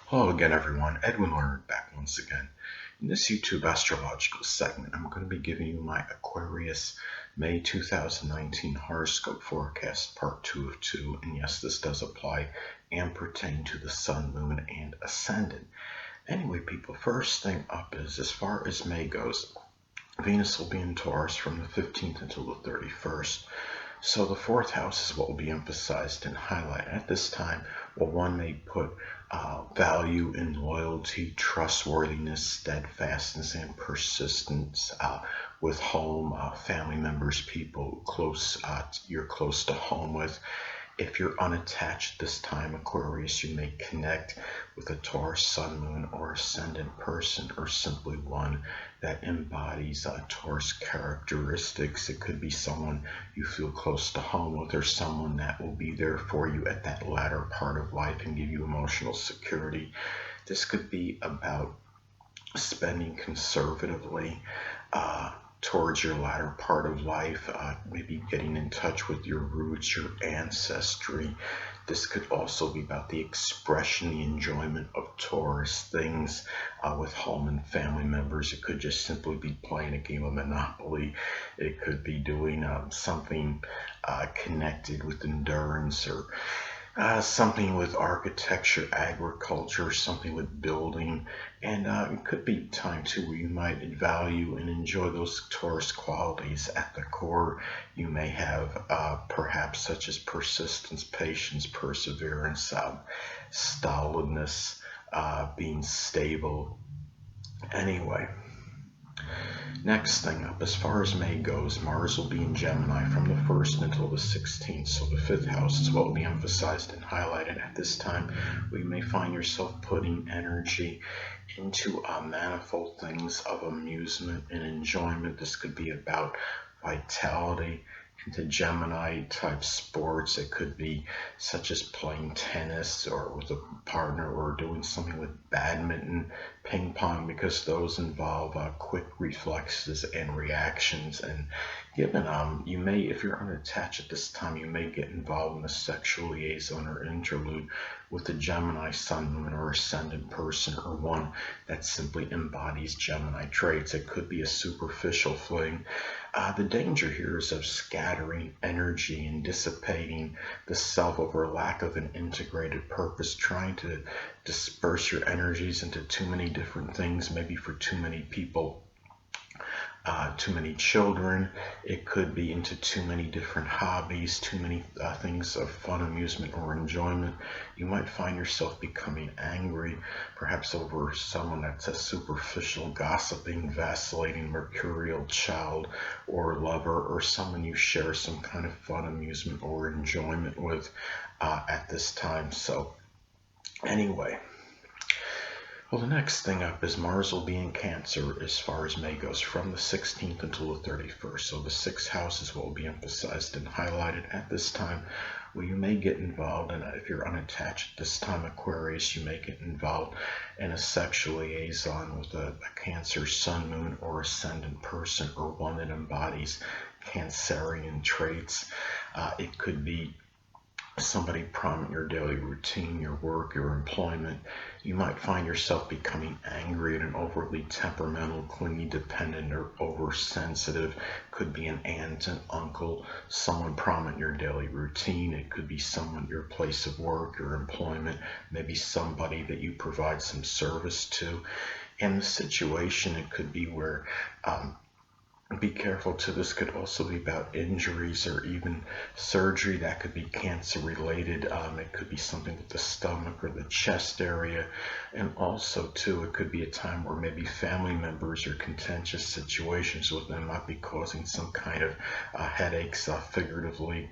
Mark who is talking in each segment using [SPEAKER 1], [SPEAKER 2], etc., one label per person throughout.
[SPEAKER 1] Hello again, everyone. Edwin Learnard back once again. In this YouTube astrological segment, I'm going to be giving you my Aquarius May 2019 horoscope forecast, part 2 of 2. And yes, this does apply and pertain to the sun, moon, and ascendant. Anyway, people, first thing up is as far as May goes, Venus will be in Taurus from the 15th until the 31st. So the fourth house is what will be emphasized and highlighted at this time. Well, one may put value in loyalty, trustworthiness, steadfastness, and persistence with home, family members, people close you're close to home with. If you're unattached this time, Aquarius, you may connect with a Taurus sun, moon, or ascendant person, or simply one that embodies Taurus characteristics. It could be someone you feel close to home with, or someone that will be there for you at that latter part of life and give you emotional security. This could be about spending conservatively towards your latter part of life, maybe getting in touch with your roots, your ancestry. This could also be about the expression, the enjoyment of Taurus things with home and family members. It could just simply be playing a game of Monopoly. It could be doing something connected with endurance, or something with architecture, agriculture, something with building. And it could be time too where you might value and enjoy those Taurus qualities at the core. You may have perhaps such as persistence, patience, perseverance, stolidness, being stable. Anyway, next thing up, as far as May goes, Mars will be in Gemini from the 1st until the 16th, so the 5th house is what will be emphasized and highlighted at this time. We may find yourself putting energy into manifold things of amusement and enjoyment. This could be about vitality, into Gemini type sports. It could be such as playing tennis or with a partner, or doing something with badminton, ping pong, because those involve quick reflexes and reactions. And given you may, if you're unattached at this time, you may get involved in a sexual liaison or interlude with a Gemini sun, moon, or ascendant person, or one that simply embodies Gemini traits. It could be a superficial fling. The danger here is of scattering energy and dissipating the self over lack of an integrated purpose, trying to disperse your energies into too many different things, maybe for too many people. Too many children. It could be into too many different hobbies, too many things of fun, amusement, or enjoyment. You might find yourself becoming angry, perhaps over someone that's a superficial, gossiping, vacillating, mercurial child or lover, or someone you share some kind of fun, amusement, or enjoyment with at this time. So anyway, well, the next thing up is Mars will be in Cancer as far as May goes from the 16th until the 31st. So the 6th house is what will be emphasized and highlighted at this time. Well, you may get involved in, if you're unattached at this time, Aquarius, you may get involved in a sexual liaison with a Cancer sun, moon, or ascendant person, or one that embodies Cancerian traits. It could be somebody prominent in your daily routine, your work, your employment. You might find yourself becoming angry at an overly temperamental, clingy, dependent, or oversensitive. Could be an aunt, an uncle, someone prominent in your daily routine. It could be someone at your place of work, your employment, maybe somebody that you provide some service to. And the situation, it could be where be careful too. This could also be about injuries or even surgery that could be cancer related. It could be something with the stomach or the chest area. And also too, it could be a time where maybe family members or contentious situations with them might be causing some kind of headaches, figuratively,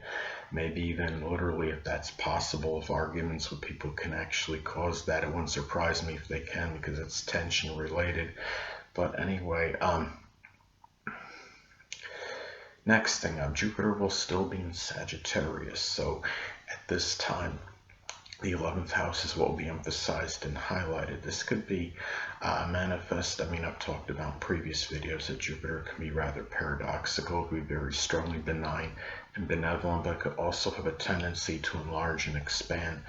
[SPEAKER 1] maybe even literally, if that's possible. If arguments with people can actually cause that, it wouldn't surprise me if they can, because it's tension related. But anyway, next thing up, Jupiter will still be in Sagittarius. So at this time, the 11th house is what will be emphasized and highlighted. This could be manifest. I mean, I've talked about in previous videos that Jupiter can be rather paradoxical. It can be very strongly benign and benevolent, but it could also have a tendency to enlarge and expand.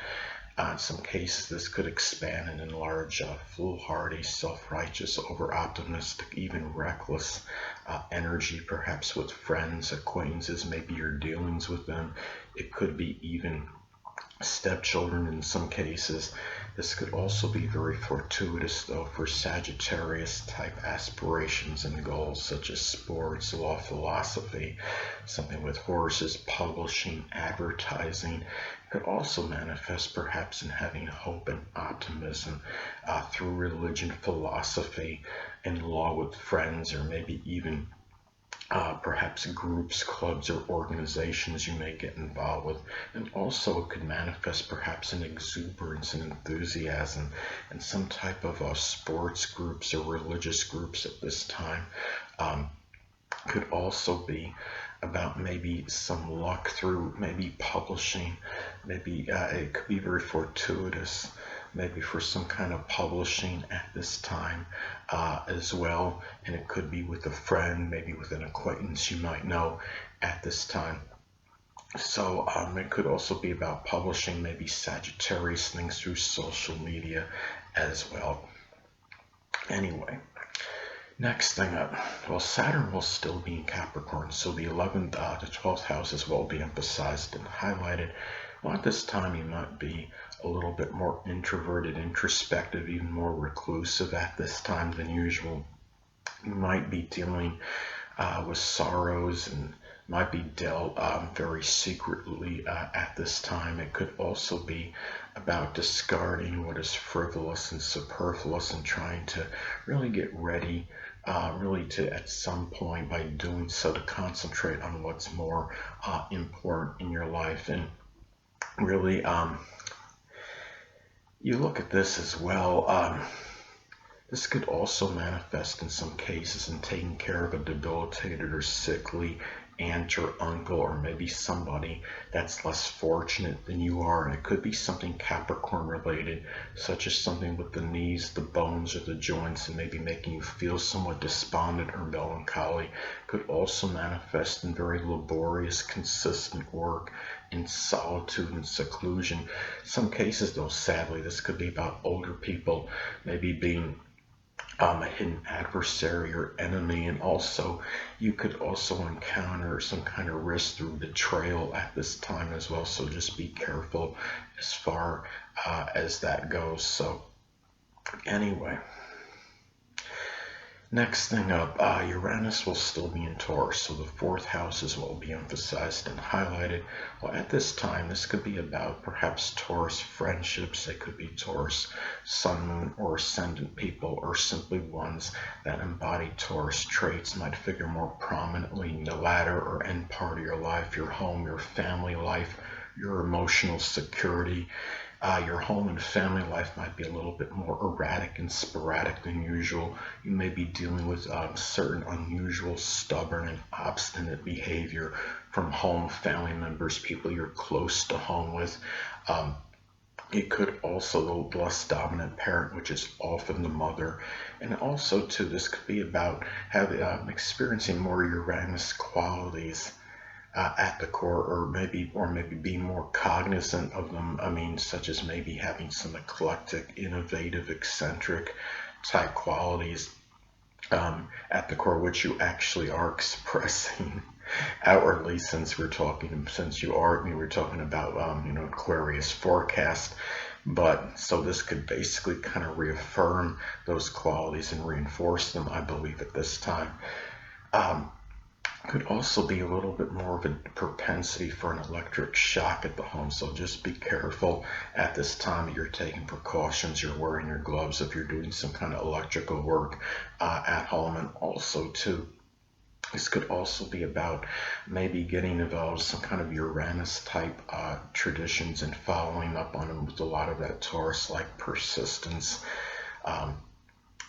[SPEAKER 1] In some cases, this could expand and enlarge foolhardy, self-righteous, over-optimistic, even reckless energy, perhaps with friends, acquaintances, maybe your dealings with them. It could be even stepchildren in some cases. This could also be very fortuitous, though, for Sagittarius type aspirations and goals such as sports, law, philosophy, something with horses, publishing, advertising. It could also manifest perhaps in having hope and optimism through religion, philosophy, and law with friends, or maybe even perhaps groups, clubs, or organizations you may get involved with. And also it could manifest perhaps in exuberance and enthusiasm in some type of sports groups or religious groups at this time. Could also be about maybe some luck through maybe publishing. Maybe it could be very fortuitous, maybe for some kind of publishing at this time as well. And it could be with a friend, maybe with an acquaintance you might know at this time. So it could also be about publishing maybe Sagittarius things through social media as well. Anyway, next thing up, well, Saturn will still be in Capricorn, so the 11th to 12th houses will be emphasized and highlighted. Well, at this time, you might be a little bit more introverted, introspective, even more reclusive at this time than usual. You might be dealing with sorrows and might be dealt very secretly at this time. It could also be about discarding what is frivolous and superfluous and trying to really get ready, really to at some point by doing so to concentrate on what's more important in your life. And really you look at this as well, this could also manifest in some cases in taking care of a debilitated or sickly aunt or uncle, or maybe somebody that's less fortunate than you are. And it could be something Capricorn related, such as something with the knees, the bones, or the joints, and maybe making you feel somewhat despondent or melancholy. Could also manifest in very laborious, consistent work in solitude and seclusion. Some cases, though, sadly, this could be about older people maybe being a hidden adversary or enemy. And also you could also encounter some kind of risk through betrayal at this time as well, so just be careful as far as that goes. So anyway, next thing up, Uranus will still be in Taurus, so the 4th houses will be emphasized and highlighted. Well, at this time, this could be about perhaps Taurus friendships. It could be Taurus Sun, Moon, or Ascendant people, or simply ones that embody Taurus traits might figure more prominently in the latter or end part of your life, your home, your family life, your emotional security. Your home and family life might be a little bit more erratic and sporadic than usual. You may be dealing with certain unusual, stubborn, and obstinate behavior from home family members, people you're close to home with. It could also, the less dominant parent, which is often the mother. And also, too, this could be about having experiencing more Uranus qualities at the core, or maybe being more cognizant of them. I mean, such as maybe having some eclectic, innovative, eccentric type qualities at the core, which you actually are expressing outwardly, since we're talking about Aquarius forecast. But so this could basically kind of reaffirm those qualities and reinforce them, I believe, at this time. Could also be a little bit more of a propensity for an electric shock at the home, so just be careful at this time. You're taking precautions, you're wearing your gloves if you're doing some kind of electrical work at home. And also too, this could also be about maybe getting involved in some kind of Uranus type traditions and following up on them with a lot of that Taurus-like persistence,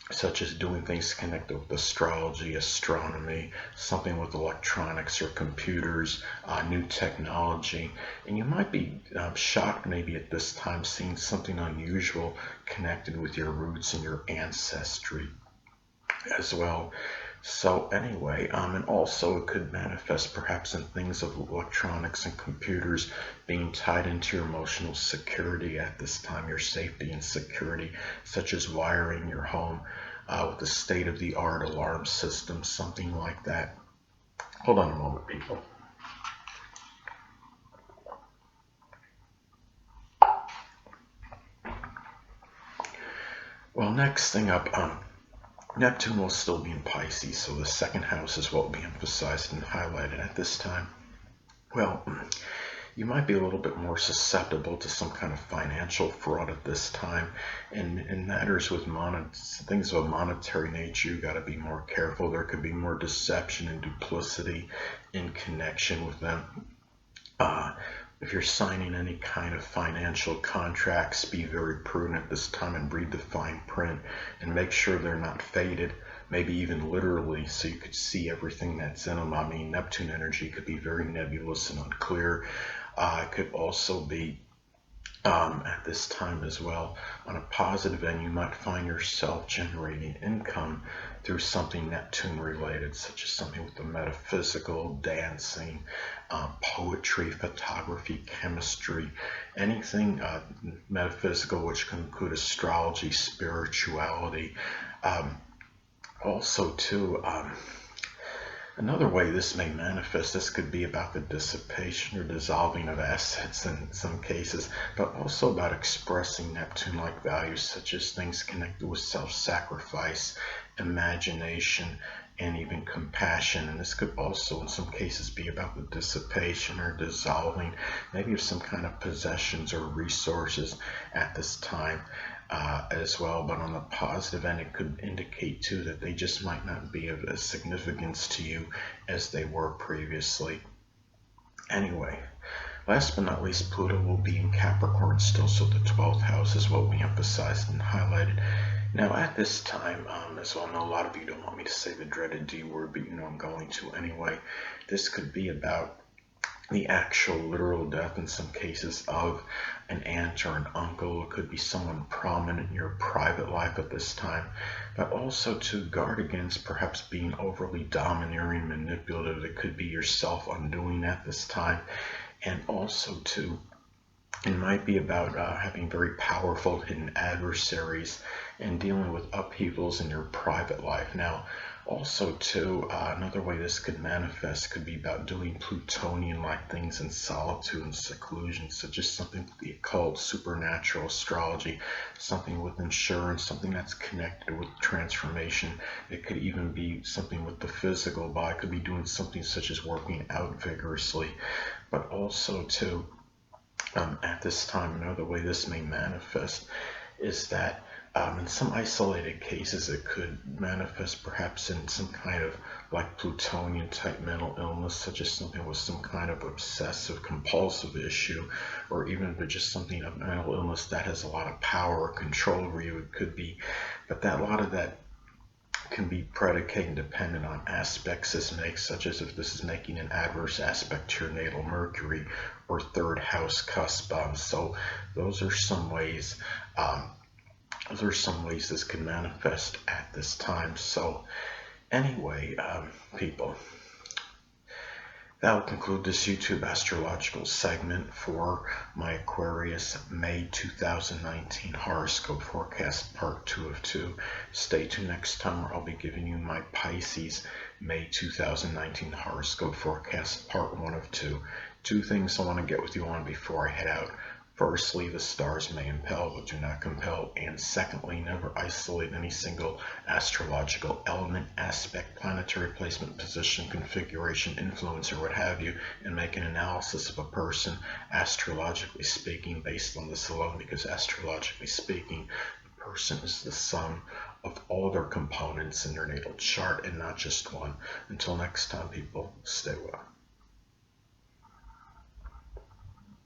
[SPEAKER 1] such as doing things connected with astrology, astronomy, something with electronics or computers, new technology. And you might be shocked maybe at this time seeing something unusual connected with your roots and your ancestry as well. So anyway, and also it could manifest perhaps in things of electronics and computers being tied into your emotional security at this time, your safety and security, such as wiring your home with a state-of-the-art alarm system, something like that. Hold on a moment, people. Well, next thing up, Neptune will still be in Pisces, so the second house is what will be emphasized and highlighted at this time. Well, you might be a little bit more susceptible to some kind of financial fraud at this time. And in matters with things of a monetary nature, you got to be more careful. There could be more deception and duplicity in connection with them. If you're signing any kind of financial contracts, be very prudent at this time and read the fine print and make sure they're not faded, maybe even literally, so you could see everything that's in them. I mean, Neptune energy could be very nebulous and unclear. It could also be at this time as well, on a positive end, you might find yourself generating income through something Neptune related, such as something with the metaphysical, dancing, poetry, photography, chemistry, anything metaphysical, which can include astrology, spirituality. Also, too, another way this may manifest, this could be about the dissipation or dissolving of assets in some cases, but also about expressing Neptune-like values, such as things connected with self-sacrifice, imagination, and even compassion. And this could also in some cases be about the dissipation or dissolving maybe of some kind of possessions or resources at this time. As well, but on the positive end, it could indicate too that they just might not be of as significance to you as they were previously. Anyway, last but not least, Pluto will be in Capricorn still, so the 12th house is what we emphasized and highlighted. Now, at this time, as well, I know a lot of you don't want me to say the dreaded D word, but you know I'm going to anyway. This could be about the actual literal death in some cases of an aunt or an uncle. It could be someone prominent in your private life at this time, but also to guard against perhaps being overly domineering, manipulative. It could be yourself undoing at this time, and also to it might be about having very powerful hidden adversaries and dealing with upheavals in your private life. Now, also, too, another way this could manifest could be about doing Plutonian-like things in solitude and seclusion, such as something with the occult, supernatural, astrology, something with insurance, something that's connected with transformation. It could even be something with the physical body. It could be doing something such as working out vigorously, but also, too, at this time, another way this may manifest is that in some isolated cases, it could manifest perhaps in some kind of like Plutonian type mental illness, such as something with some kind of obsessive compulsive issue, or even if it's just something of mental illness that has a lot of power or control over you. It could be, but that a lot of that can be predicated and dependent on aspects this makes, such as if this is making an adverse aspect to your natal Mercury or third house cusp. So those are some ways. This can manifest at this time. So anyway, people, that will conclude this YouTube astrological segment for my Aquarius May 2019 horoscope forecast part 2 of 2. Stay tuned next time where I'll be giving you my Pisces May 2019 horoscope forecast part 1 of 2. Two things I want to get with you on before I head out. Firstly, the stars may impel, but do not compel. And secondly, never isolate any single astrological element, aspect, planetary placement, position, configuration, influence, or what have you, and make an analysis of a person, astrologically speaking, based on this alone, because astrologically speaking, the person is the sum of all their components in their natal chart and not just one. Until next time, people, stay well.